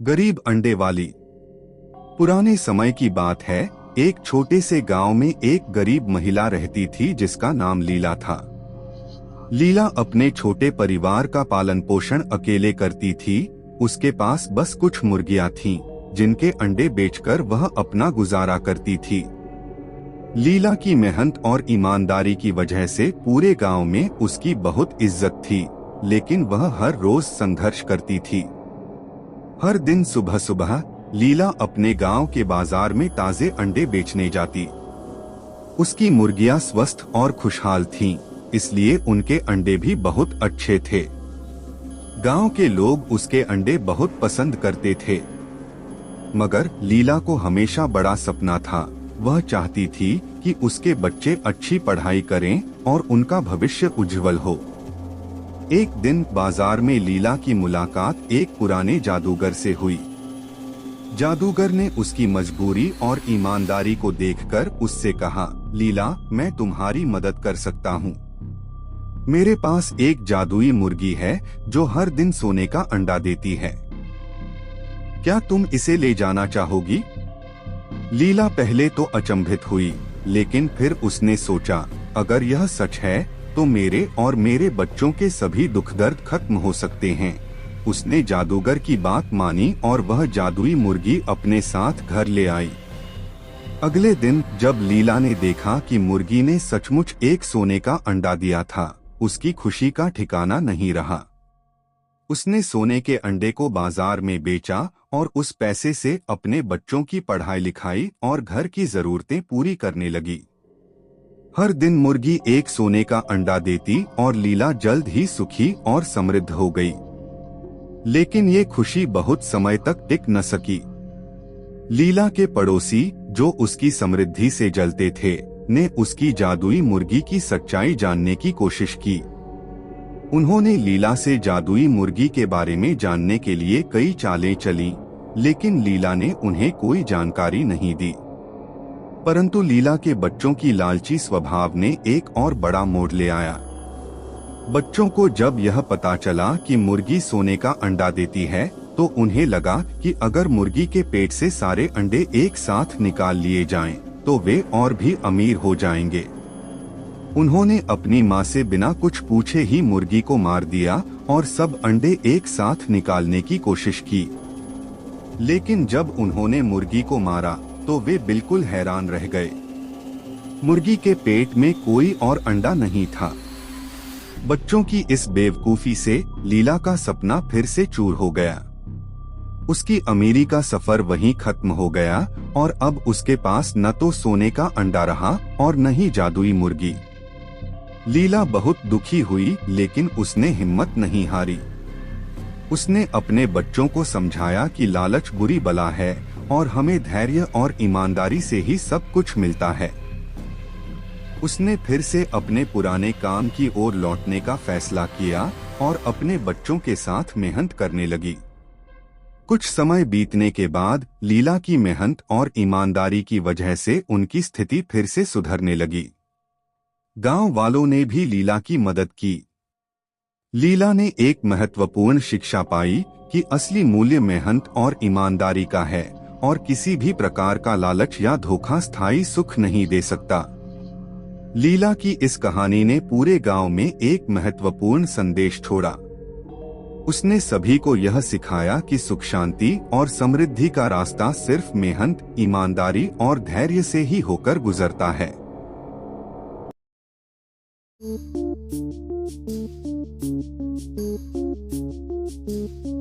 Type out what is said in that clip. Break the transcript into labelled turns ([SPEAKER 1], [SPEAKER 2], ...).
[SPEAKER 1] गरीब अंडे वाली। पुराने समय की बात है। एक छोटे से गांव में एक गरीब महिला रहती थी जिसका नाम लीला था। लीला अपने छोटे परिवार का पालन पोषण अकेले करती थी। उसके पास बस कुछ मुर्गियां थीं, जिनके अंडे बेचकर वह अपना गुजारा करती थी। लीला की मेहनत और ईमानदारी की वजह से पूरे गांव में उसकी बहुत इज्जत थी, लेकिन वह हर रोज संघर्ष करती थी। हर दिन सुबह सुबह लीला अपने गांव के बाजार में ताजे अंडे बेचने जाती। उसकी मुर्गियां स्वस्थ और खुशहाल थीं, इसलिए उनके अंडे भी बहुत अच्छे थे। गांव के लोग उसके अंडे बहुत पसंद करते थे। मगर लीला को हमेशा बड़ा सपना था। वह चाहती थी कि उसके बच्चे अच्छी पढ़ाई करें और उनका भविष्य उज्जवल हो। एक दिन बाजार में लीला की मुलाकात एक पुराने जादूगर से हुई। जादूगर ने उसकी मजबूरी और ईमानदारी को देखकर उससे कहा, लीला, मैं तुम्हारी मदद कर सकता हूँ। मेरे पास एक जादुई मुर्गी है जो हर दिन सोने का अंडा देती है। क्या तुम इसे ले जाना चाहोगी? लीला पहले तो अचंभित हुई, लेकिन फिर उसने सोचा, अगर यह सच है तो मेरे और मेरे बच्चों के सभी दुख दर्द खत्म हो सकते हैं। उसने जादूगर की बात मानी और वह जादुई मुर्गी अपने साथ घर ले आई। अगले दिन जब लीला ने देखा कि मुर्गी ने सचमुच एक सोने का अंडा दिया था, उसकी खुशी का ठिकाना नहीं रहा। उसने सोने के अंडे को बाजार में बेचा और उस पैसे से अपने बच्चों की पढ़ाई लिखाई और घर की जरूरतें पूरी करने लगी। हर दिन मुर्गी एक सोने का अंडा देती और लीला जल्द ही सुखी और समृद्ध हो गई। लेकिन ये खुशी बहुत समय तक टिक न सकी। लीला के पड़ोसी, जो उसकी समृद्धि से जलते थे, ने उसकी जादुई मुर्गी की सच्चाई जानने की कोशिश की। उन्होंने लीला से जादुई मुर्गी के बारे में जानने के लिए कई चालें चलीं, लेकिन लीला ने उन्हें कोई जानकारी नहीं दी। परंतु लीला के बच्चों की लालची स्वभाव ने एक और बड़ा मोड़ ले आया। बच्चों को जब यह पता चला कि मुर्गी सोने का अंडा देती है, तो उन्हें लगा कि अगर मुर्गी के पेट से सारे अंडे एक साथ निकाल लिए जाएं, तो वे और भी अमीर हो जाएंगे। उन्होंने अपनी माँ से बिना कुछ पूछे ही मुर्गी को मार दिया और सब अंडे एक साथ निकालने की कोशिश की। लेकिन जब उन्होंने मुर्गी को मारा तो वे बिल्कुल हैरान रह गए। मुर्गी के पेट में कोई और अंडा नहीं था। बच्चों की इस बेवकूफी से लीला का सपना फिर से चूर हो गया। उसकी अमीरी का सफर वहीं खत्म हो गया और अब उसके पास न तो सोने का अंडा रहा और न ही जादुई मुर्गी। लीला बहुत दुखी हुई, लेकिन उसने हिम्मत नहीं हारी। उसने अपने बच्चों को समझाया कि लालच बुरी बला है और हमें धैर्य और ईमानदारी से ही सब कुछ मिलता है। उसने फिर से अपने पुराने काम की ओर लौटने का फैसला किया और अपने बच्चों के साथ मेहनत करने लगी। कुछ समय बीतने के बाद लीला की मेहनत और ईमानदारी की वजह से उनकी स्थिति फिर से सुधरने लगी। गांव वालों ने भी लीला की मदद की। लीला ने एक महत्वपूर्ण शिक्षा पाई कि असली मूल्य मेहनत और ईमानदारी का है और किसी भी प्रकार का लालच या धोखा स्थायी सुख नहीं दे सकता। लीला की इस कहानी ने पूरे गांव में एक महत्वपूर्ण संदेश छोड़ा। उसने सभी को यह सिखाया कि सुख, शांति और समृद्धि का रास्ता सिर्फ मेहनत, ईमानदारी और धैर्य से ही होकर गुजरता है।
[SPEAKER 2] Thank you.